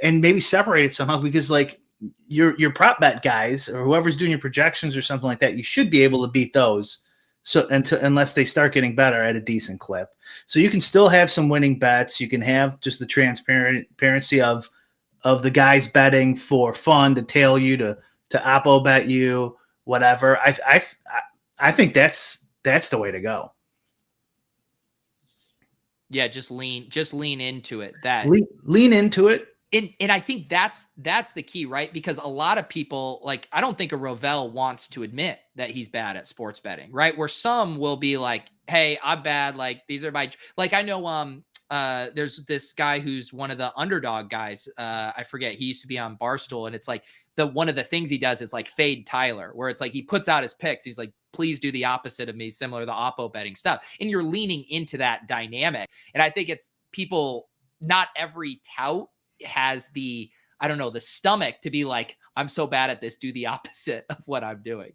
maybe separate it somehow, because like your prop bet guys or whoever's doing your projections or something like that, you should be able to beat those. So unless they start getting better at a decent clip. So you can still have some winning bets. You can have just the transparency of the guys betting for fun to tail you, to oppo bet you, whatever. I think that's the way to go. Yeah, just lean into it. Lean into it. And I think that's the key, right? Because a lot of people, like, I don't think a Rovell wants to admit that he's bad at sports betting, right? Where some will be like, hey, I'm bad. Like, these are my, like, I know, there's this guy who's one of the underdog guys. I forget. He used to be on Barstool, and it's like one of the things he does is like fade Tyler, where it's like he puts out his picks. He's like, please do the opposite of me, similar to the oppo betting stuff. And you're leaning into that dynamic. And I think it's people, not every tout has the stomach to be like, I'm so bad at this, do the opposite of what I'm doing.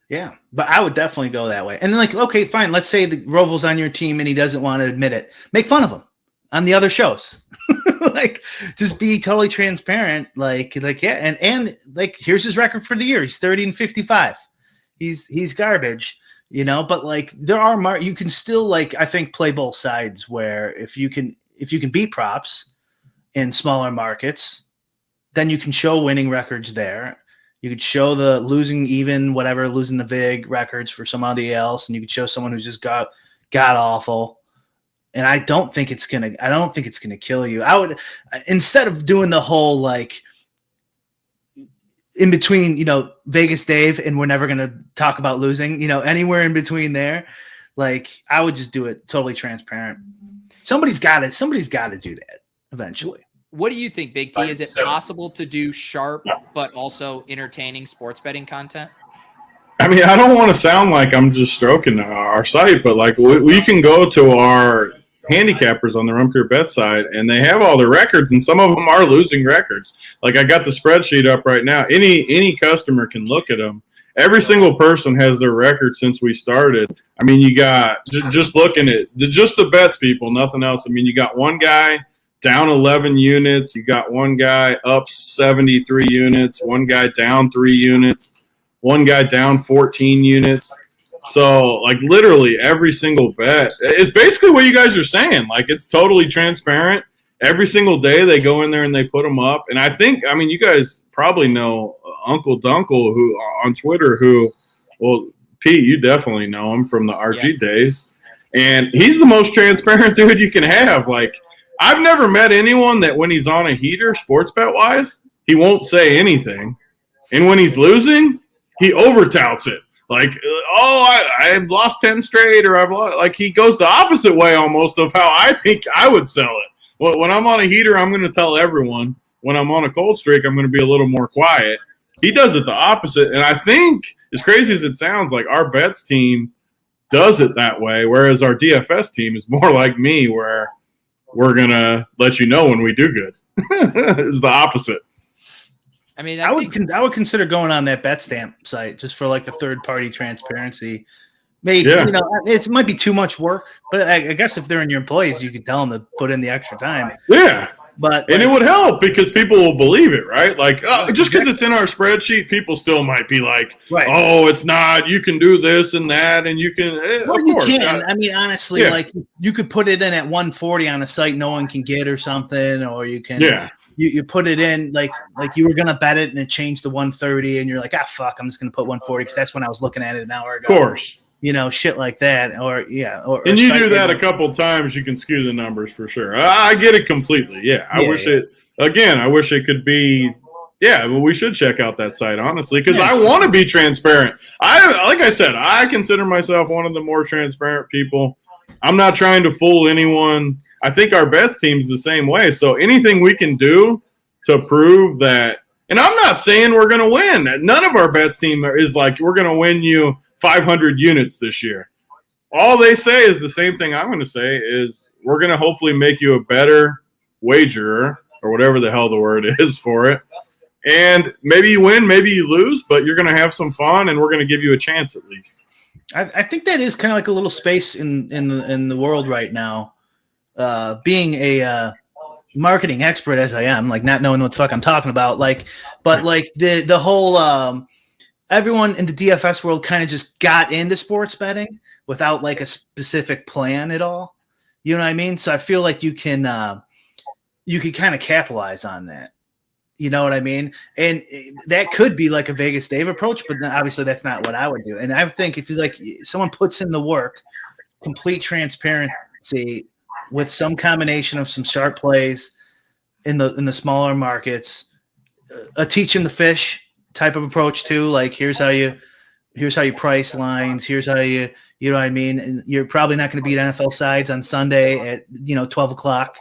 Yeah, but I would definitely go that way. And like, okay, fine. Let's say the Rovell's on your team and he doesn't want to admit it. Make fun of him on the other shows. Like, just be totally transparent. Like, yeah. And like, here's his record for the year. He's 30-55. He's garbage, but like you can still, like, I think, play both sides, where if you can beat props in smaller markets, then you can show winning records there. You could show the losing the VIG records for somebody else, and you could show someone who's just got awful. And I don't think it's gonna kill you. I would, instead of doing the whole like in between, Vegas Dave and we're never gonna talk about losing, anywhere in between there, like I would just do it totally transparent. Somebody's got to do that eventually. What do you think, Big T? Is it possible to do sharp but also entertaining sports betting content? I mean, I don't want to sound like I'm just stroking our site, but like we can go to our handicappers on the Run Pure Bet side, and they have all the records, and some of them are losing records. Like I got the spreadsheet up right now. Any customer can look at them. Every single person has their record since we started. I mean, you got just looking at just the bets, people, nothing else. I mean, you got one guy down 11 units. You got one guy up 73 units, one guy down 3 units, one guy down 14 units. So, like, literally every single bet is basically what you guys are saying. Like, it's totally transparent. Every single day they go in there and they put them up. And I mean, you guys probably know Uncle Dunkle who on Twitter well, Pete, you definitely know him from the RG days. And he's the most transparent dude you can have. Like, I've never met anyone that when he's on a heater, sports bet wise, he won't say anything. And when he's losing, he over-touts it. Like, I've lost 10 straight, or I've lost. Like, he goes the opposite way almost of how I think I would sell it. Well, when I'm on a heater, I'm going to tell everyone when I'm on a cold streak, I'm going to be a little more quiet. He does it the opposite. And I think, as crazy as it sounds, like our bets team does it that way, whereas our DFS team is more like me, where we're going to let you know when we do good. It's the opposite. I mean, I would consider going on that BetStamp site just for like the third-party transparency. Maybe it might be too much work, but I guess if they're in your employees, you could tell them to put in the extra time. Yeah. But and it would help because people will believe it, right? Like, just because it's in our spreadsheet, people still might be like, "Oh, it's not. You can do this and that, and you can." Well, of course, you can. I mean, honestly, like you could put it in at 140 on a site no one can get or something, or you can. Yeah. You put it in like you were gonna bet it and it changed to 130, and you're like, fuck, I'm just gonna put 140 because that's when I was looking at it an hour ago. Of course. Shit like that, or and you do that a couple times, you can skew the numbers for sure. I get it completely. Yeah, I wish it could be. Yeah, but we should check out that site honestly because I want to be transparent. Like I said, I consider myself one of the more transparent people. I'm not trying to fool anyone. I think our bets team's the same way. So anything we can do to prove that, and I'm not saying we're going to win. None of our bets team is like we're going to win you 500 units this year. All they say is the same thing I'm going to say is we're going to hopefully make you a better wagerer or whatever the hell the word is for it. And maybe you win, maybe you lose, but you're going to have some fun and we're going to give you a chance at least. I think that is kind of like a little space in the world right now. Being a marketing expert as I am, like not knowing what the fuck I'm talking about, but the whole everyone in the DFS world kind of just got into sports betting without like a specific plan at all. You know what I mean? So I feel like you can kind of capitalize on that. You know what I mean? And that could be like a Vegas Dave approach, but obviously that's not what I would do. And I think if someone puts in the work, complete transparency with some combination of some sharp plays in the smaller markets, a teach 'em the fish type of approach too. Like here's how you price lines. Here's how you know what I mean? And you're probably not going to beat NFL sides on Sunday at 12 o'clock.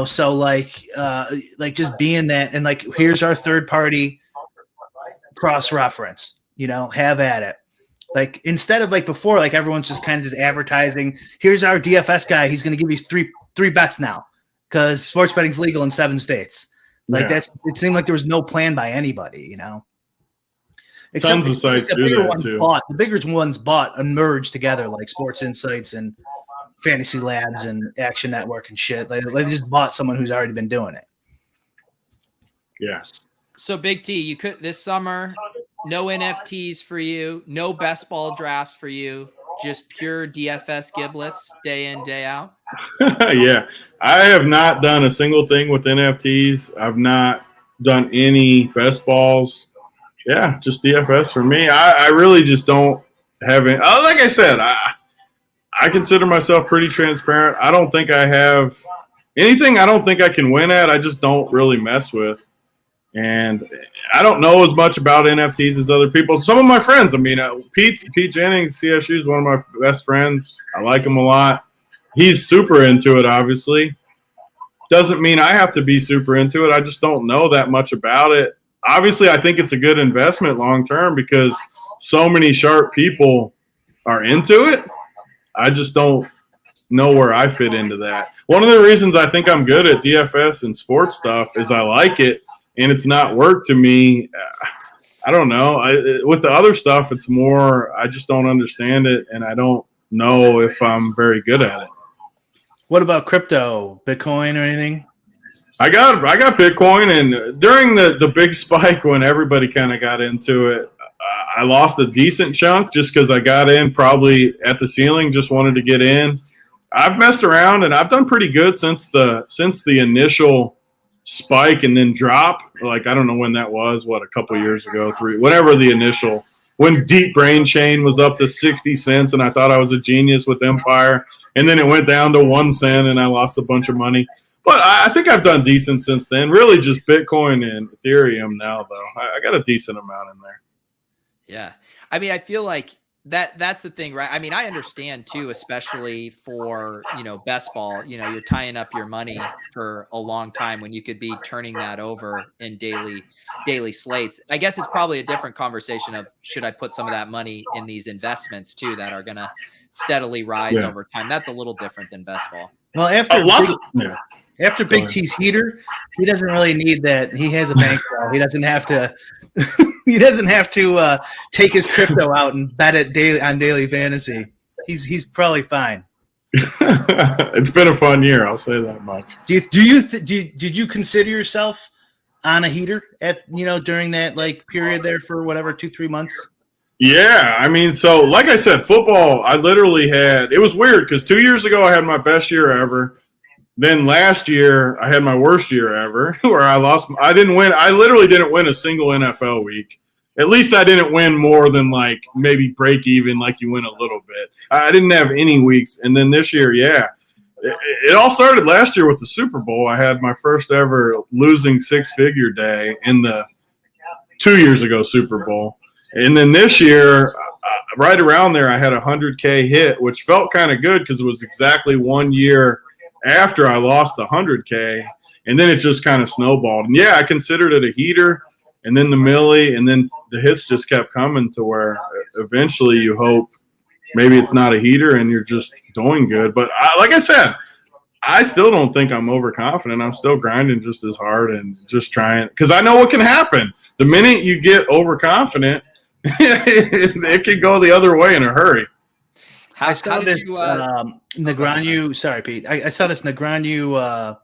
So like just being that and like here's our third party cross reference. Have at it. Like instead of like before, like everyone's just kind of just advertising. Here's our DFS guy. He's going to give you three bets now because sports betting's legal in 7 states. Like it seemed like there was no plan by anybody, Except tons of sites do that too. The bigger ones bought and merged together, like Sports Insights and Fantasy Labs and Action Network and shit. Like they just bought someone who's already been doing it. Yeah. So Big T, you could this summer, no NFTs for you, no best ball drafts for you, just pure DFS giblets day in, day out. Yeah. I have not done a single thing with NFTs. I've not done any best balls. Yeah, just DFS for me. I really just don't have any. Like I said, I consider myself pretty transparent. I don't think I have anything I don't think I can win at. I just don't really mess with. And I don't know as much about NFTs as other people. Some of my friends, I mean, Pete Jennings, CSU, is one of my best friends. I like him a lot. He's super into it, obviously. Doesn't mean I have to be super into it. I just don't know that much about it. Obviously, I think it's a good investment long term because so many sharp people are into it. I just don't know where I fit into that. One of the reasons I think I'm good at DFS and sports stuff is I like it, and it's not work to me. I don't know. With the other stuff, it's more I just don't understand it, and I don't know if I'm very good at it. What about crypto, Bitcoin, or anything? I got Bitcoin, and during the big spike when everybody kind of got into it, I lost a decent chunk just because I got in probably at the ceiling, just wanted to get in. I've messed around, and I've done pretty good since the initial spike and then drop. Like, I don't know when that was, a couple years ago, whatever the initial, when Deep Brain Chain was up to 60 cents, and I thought I was a genius with Empire, and then it went down to 1 cent, and I lost a bunch of money. But I think I've done decent since then. Really just Bitcoin and Ethereum now, though. I got a decent amount in there. Yeah. I mean, I feel like that's the thing, right? I mean, I understand too, especially for, best ball, you're tying up your money for a long time when you could be turning that over in daily slates. I guess it's probably a different conversation of, should I put some of that money in these investments too that are going to steadily rise over time? That's a little different than best ball. Well, after Big T's heater, he doesn't really need that. He has a bankroll. He doesn't have to. He doesn't have to take his crypto out and bet it daily fantasy. He's probably fine. It's been a fun year, I'll say that much. Did you consider yourself on a heater at during that period there for whatever 2-3 months? Yeah, I mean, so like I said, football, I literally it was weird because 2 years ago I had my best year ever. Then last year I had my worst year ever where I literally didn't win a single NFL week. At least I didn't win more than maybe break even, you win a little bit. I didn't have any weeks. And then this year, it all started last year with the Super Bowl. I had my first ever losing 6-figure day in the 2 years ago Super Bowl. And then this year, right around there, I had a 100K hit, which felt kind of good because it was exactly 1 year after I lost the 100K. And then it just kind of snowballed. And I considered it a heater, and then the milli, and then the hits just kept coming to where eventually you hope maybe it's not a heater and you're just doing good. But like I said, I still don't think I'm overconfident. I'm still grinding just as hard and just trying because I know what can happen. The minute you get overconfident, it can go the other way in a hurry. I saw this Negreanu. Sorry, Pete. I saw this Negreanu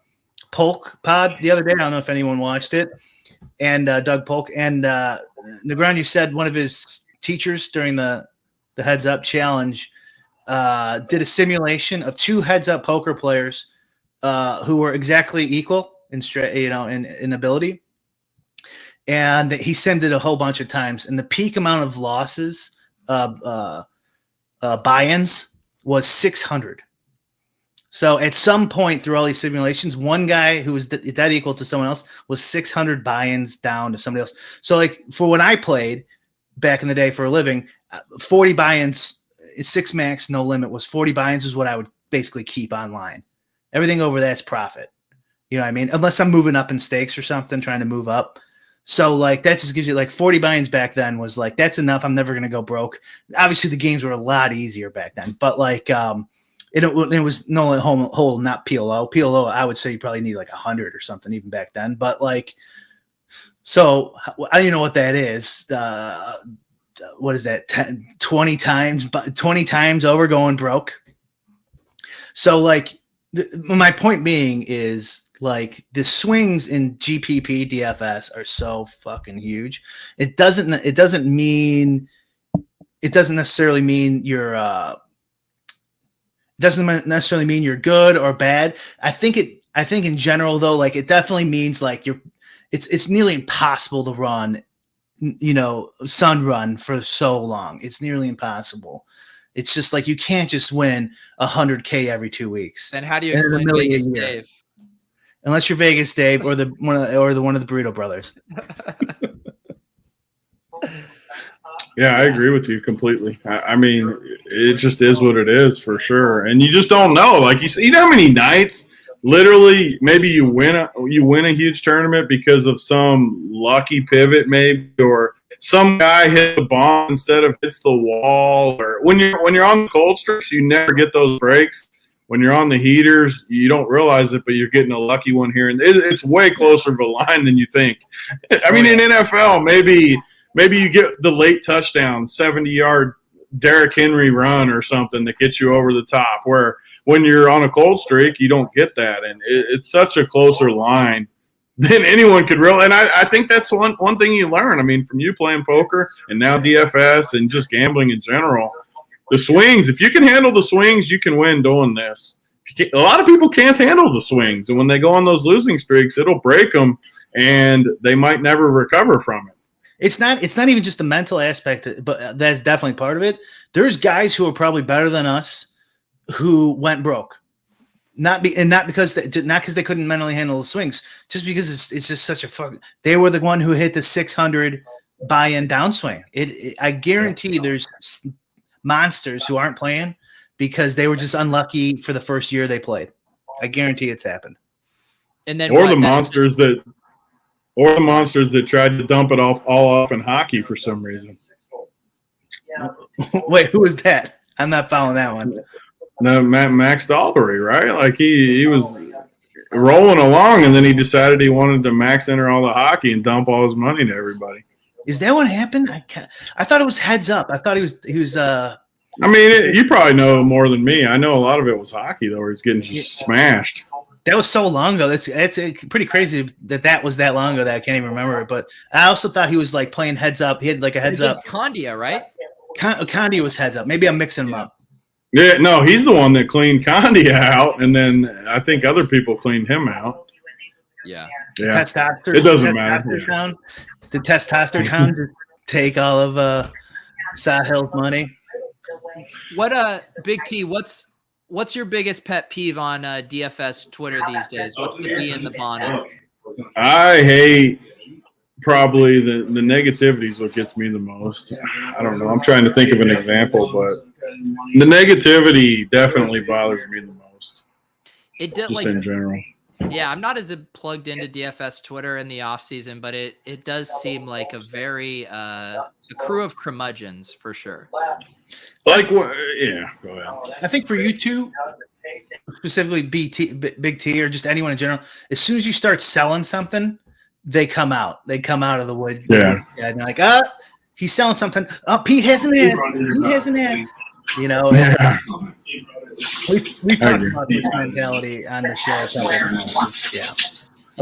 Polk pod the other day. I don't know if anyone watched it. And Doug Polk and Negreanu said one of his teachers during the Heads Up Challenge did a simulation of 2 Heads Up poker players who were exactly equal in ability. And he sent it a whole bunch of times. And the peak amount of losses, buy-ins, was 600. So at some point through all these simulations, one guy who was that equal to someone else was 600 buy-ins down to somebody else. So for when I played back in the day for a living, 40 buy-ins, 6 max, no limit, was 40 buy-ins is what I would basically keep online. Everything over that's profit. You know what I mean? Unless I'm moving up in stakes or something, trying to move up. So that just gives you 40 buy-ins back then was that's enough. I'm never going to go broke. Obviously the games were a lot easier back then, but it was no whole, not PLO. PLO, I would say you probably need 100 or something even back then. But so you know what that is. What is that? 20 times over going broke. So my point being is the swings in GPP DFS are so fucking huge. It doesn't necessarily mean you're doesn't necessarily mean you're good or bad. I think in general though, it definitely means it's nearly impossible to run, sun run for so long. It's nearly impossible. It's just you can't just win 100K every 2 weeks. Then how do you explain Vegas Dave? Unless you're Vegas Dave or one of the Burrito brothers. Yeah, I agree with you completely. I mean, it just is what it is for sure, and you just don't know. You know how many nights, literally, maybe you win a huge tournament because of some lucky pivot, maybe, or some guy hit the bomb instead of hits the wall. Or when you're on the cold streaks, you never get those breaks. When you're on the heaters, you don't realize it, but you're getting a lucky one here, and it's way closer of a line than you think. I mean, in NFL, maybe you get the late touchdown, 70-yard Derrick Henry run or something that gets you over the top, where when you're on a cold streak, you don't get that. And it's such a closer line than anyone could realize. And I think that's one thing you learn. I mean, from you playing poker and now DFS and just gambling in general, the swings, if you can handle the swings, you can win doing this. A lot of people can't handle the swings. And when they go on those losing streaks, it'll break them and they might never recover from it. It's not even just the mental aspect, but that's definitely part of it. There's guys who are probably better than us who went broke, not because they couldn't mentally handle the swings, just because it's just such a fuck. They were the one who hit the 600 buy-in downswing. I guarantee there's monsters who aren't playing because they were just unlucky for the first year they played. I guarantee it's happened. And then or the monsters that tried to dump it all off in hockey for some reason. Wait, who was that? I'm not following that one. No, Max Dahlberg, right? Like he was rolling along, and then he decided he wanted to max enter all the hockey and dump all his money to everybody. Is that what happened? I thought it was heads up. I thought he was. I mean, you probably know more than me. I know a lot of it was hockey, though, where he's getting just smashed. That was so long ago. It's pretty crazy that was that long ago that I can't even remember it. But I also thought he was like playing heads up. He had like a heads up. Condia, right? Condia was heads up. Maybe I'm mixing them up. Yeah, no, he's the one that cleaned Condia out, and then I think other people cleaned him out. Yeah. Testosterone. It doesn't matter. Did testosterone just take all of Sahil's money? What Big T? What's your biggest pet peeve on DFS Twitter these days? What's the bee in the bonnet? I hate probably the negativity is what gets me the most. I don't know. I'm trying to think of an example, but the negativity definitely bothers me the most. It did, just in general. Yeah, I'm not as plugged into DFS Twitter in the off season, but it does seem like a very a crew of curmudgeons for sure. Like what? Yeah, go ahead. I think for you two, specifically Big T, or just anyone in general, as soon as you start selling something, they come out. They come out of the wood. Yeah. And they're like, he's selling something. Oh, Pete hasn't had. You know. Yeah. We talked about this mentality on the show. Yeah.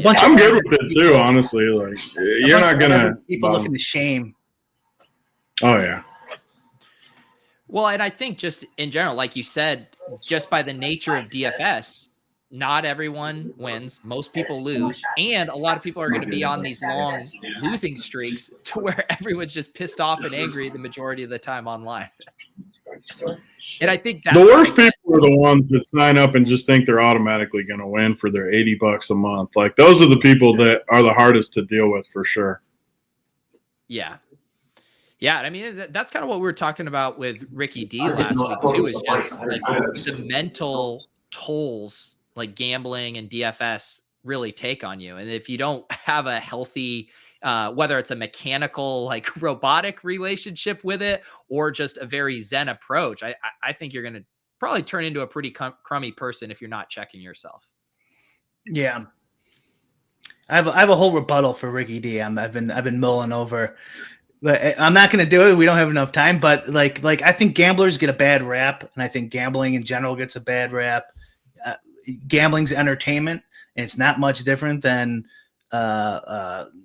I'm good with it too, honestly. Like you're not gonna people looking to shame. Oh yeah. Well, and I think just in general, like you said, just by the nature of DFS, not everyone wins. Most people lose. And a lot of people are going to be on these long losing streaks to where everyone's just pissed off and angry the majority of the time online. And I think that's the worst people are the ones that sign up and just think they're automatically going to win for their $80 a month. Like those are the people that are the hardest to deal with for sure. Yeah. Yeah, I mean, that's kind of what we were talking about with Ricky D last week, too, is just like the mental tolls like gambling and DFS really take on you. And if you don't have a healthy, whether it's a mechanical, like robotic relationship with it or just a very Zen approach, I think you're going to probably turn into a pretty crummy person if you're not checking yourself. Yeah. I have a whole rebuttal for Ricky D. I've been mulling over. I'm not going to do it. We don't have enough time, but like I think gamblers get a bad rap, and I think gambling in general gets a bad rap. Gambling's entertainment, and it's not much different than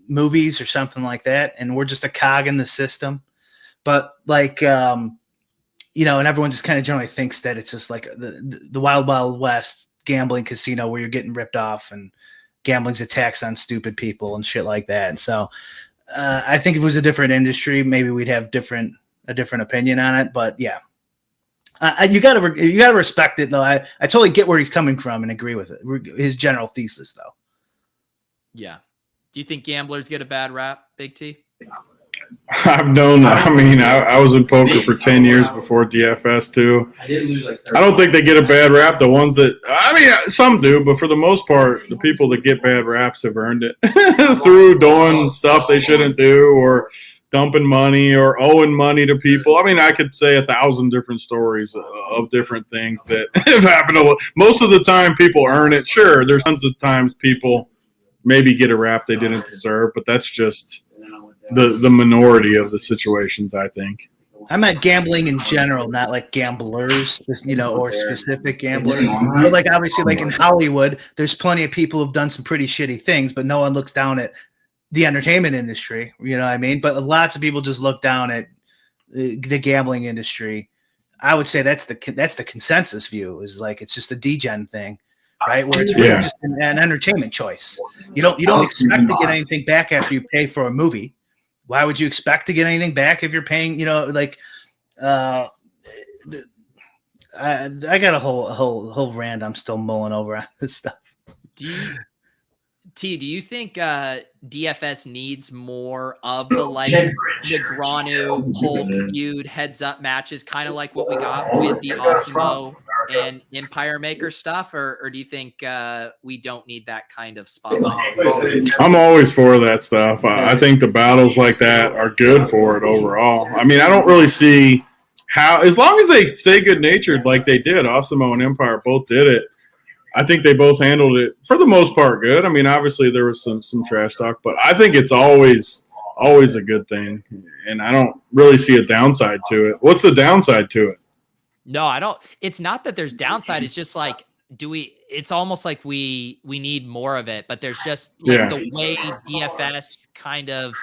movies or something like that. And we're just a cog in the system. But like, and everyone just kind of generally thinks that it's just like the wild, wild west gambling casino where you're getting ripped off, and gambling's a tax on stupid people and shit like that. And so, I think if it was a different industry, maybe we'd have a different opinion on it. But yeah, you gotta respect it though. I totally get where he's coming from and agree with it. His general thesis though. Yeah. Do you think gamblers get a bad rap, Big T? I've known. I mean, I was in poker for 10 years before DFS too. I don't think they get a bad rap. The ones that, I mean, some do, but for the most part, the people that get bad raps have earned it through doing stuff they shouldn't do, or dumping money, or owing money to people. I mean, I could say 1,000 different stories of different things that have happened. Most of the time, people earn it. Sure, there's tons of times people maybe get a rap they didn't deserve, but that's just the minority of the situations, I think. I meant gambling in general, not like gamblers, just, or specific gamblers. But like obviously, like in Hollywood, there's plenty of people who've done some pretty shitty things, but no one looks down at the entertainment industry. You know what I mean? But lots of people just look down at the gambling industry. I would say that's the consensus view, is like it's just a degen thing, right? Where it's really just an entertainment choice. You don't expect to get anything back after you pay for a movie. Why would you expect to get anything back if you're paying, I got a whole rant I'm still mulling over on this stuff. Do T, do you think DFS needs more of the like Negreanu, Hulk feud heads up matches, kind of like what we got with the Osimo and Empire Maker stuff, or do you think we don't need that kind of spotlight? I'm always for that stuff. I think the battles like that are good for it overall. I mean, I don't really see how, as long as they stay good natured like they did, Osimo and Empire both did it. I think they both handled it for the most part good. I mean, obviously there was some trash talk, but I think it's always a good thing, and I don't really see a downside to it. What's the downside to it? No, I don't. It's not that there's downside. It's just like, it's almost like we need more of it, but there's just like the way DFS kind of,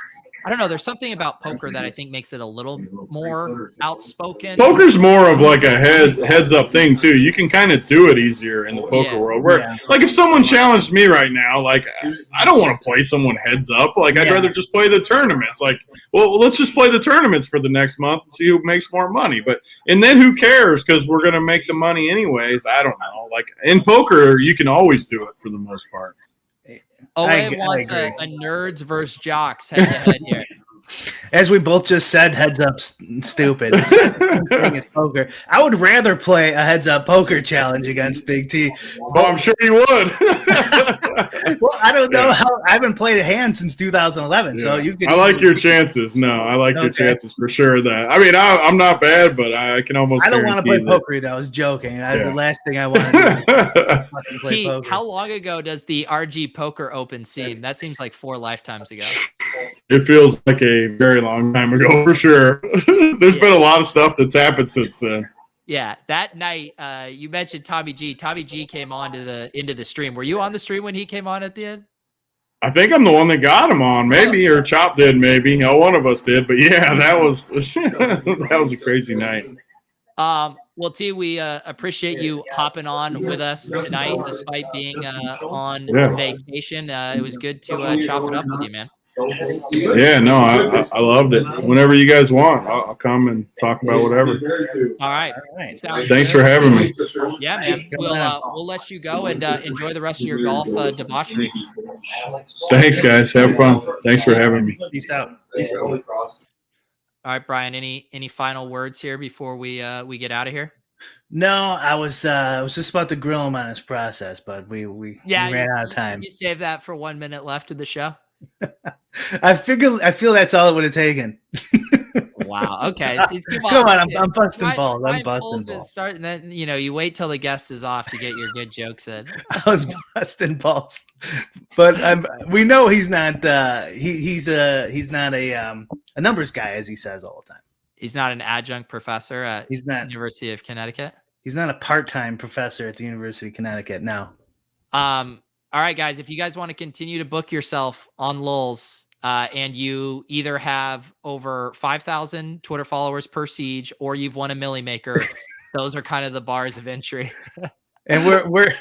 I don't know. There's something about poker that I think makes it a little more outspoken. Poker's more of like a heads up thing too. You can kind of do it easier in the poker world. Where like if someone challenged me right now, like I don't want to play someone heads up. Like I'd rather just play the tournaments. Like, well, let's just play the tournaments for the next month and see who makes more money. And then who cares? Because we're gonna make the money anyways. I don't know. Like in poker, you can always do it for the most part. Owe wants a nerds versus jocks head to head here. As we both just said, heads up, stupid. It's poker. I would rather play a heads up poker challenge against Big T. Oh, I'm sure you would. Well, I don't know how. I haven't played a hand since 2011, so you can. I like your chances. No, I like your chances for sure. That I mean, I'm not bad, but I can almost. I don't want to play poker either. I was joking. The last thing I want to do. T, how long ago does the RG Poker Open seem? That seems like 4 lifetimes ago. It feels like a very long time ago for sure. There's been a lot of stuff that's happened since then. Yeah, that night you mentioned Tommy G. Tommy G came on into the stream. Were you on the stream when he came on at the end? I think I'm the one that got him on, maybe, or Chop did, maybe. One of us did, but yeah, that was that was a crazy night. Well, T, we appreciate you hopping on with us tonight, despite being on vacation. It was good to chop it up with you, man. Yeah, no, I loved it. Whenever you guys want, I'll come and talk about whatever. All right. Thanks for having me. Yeah, man. We'll let you go and enjoy the rest of your golf debauchery. Thanks, guys. Have fun. Thanks for having me. Peace out. All right, Brian. Any final words here before we get out of here? No, I was just about to grill him on his process, but we ran out of time. You saved that for 1 minute left of the show. I feel that's all it would have taken. Wow. Okay. Come on, I'm busting balls. I'm busting balls. And then you wait till the guest is off to get your good jokes in. I was busting balls, but we know he's not. He's not a numbers guy, as he says all the time. He's not an adjunct professor at he's not University of Connecticut. He's not a part-time professor at the University of Connecticut. No. All right, guys, if you guys want to continue to book yourself on LOLz and you either have over 5,000 Twitter followers per siege or you've won a Millie Maker, those are kind of the bars of entry. And we're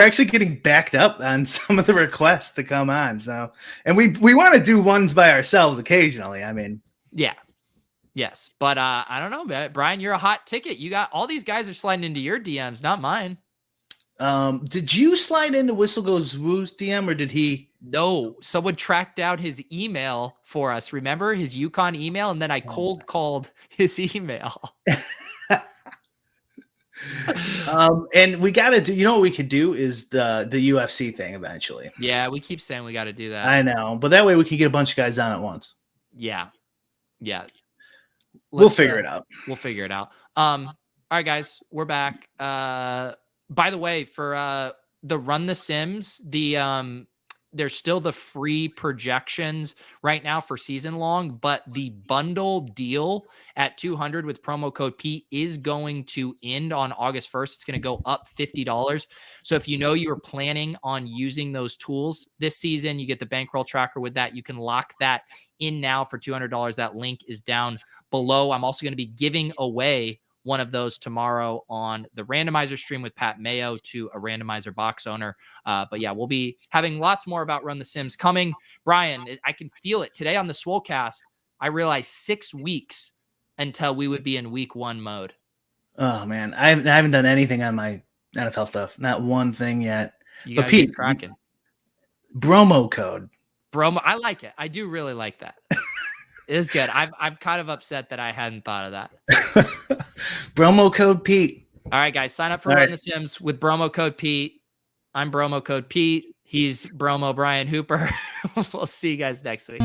actually getting backed up on some of the requests to come on. So, and we want to do ones by ourselves occasionally. I mean, yeah. Yes. But I don't know, Brian, you're a hot ticket. You got all these guys are sliding into your DMs, not mine. Did you slide into Whistle Goes Woo's DM or did he? No, someone tracked down his email for us. Remember his Yukon email? And then I cold called his email. And we got to do, what we could do is the UFC thing eventually. Yeah. We keep saying we got to do that. I know, but that way we can get a bunch of guys on at once. Yeah. Yeah. We'll figure it out. We'll figure it out. All right, guys, we're back. By the way, for the Run the Sims, there's still the free projections right now for season long, but the bundle deal at 200 with promo code P is going to end on August 1st. It's going to go up $50. So if you were planning on using those tools this season, you get the bankroll tracker with that. You can lock that in now for $200. That link is down below. I'm also going to be giving away one of those tomorrow on the randomizer stream with Pat Mayo to a randomizer box owner. But yeah, we'll be having lots more about Run the Sims coming. Brian, I can feel it today on the Swolecast. I realized 6 weeks until we would be in week 1 mode. Oh man, I haven't done anything on my NFL stuff. Not one thing yet. But Pete, cracking. Bromo code. Bromo. I like it. I do really like that. It is good. I'm kind of upset that I hadn't thought of that. Bromo code Pete. All right, guys, sign up for Run the Sims with promo code Pete. I'm promo code Pete. He's Bromo Brian Hooper. We'll see you guys next week.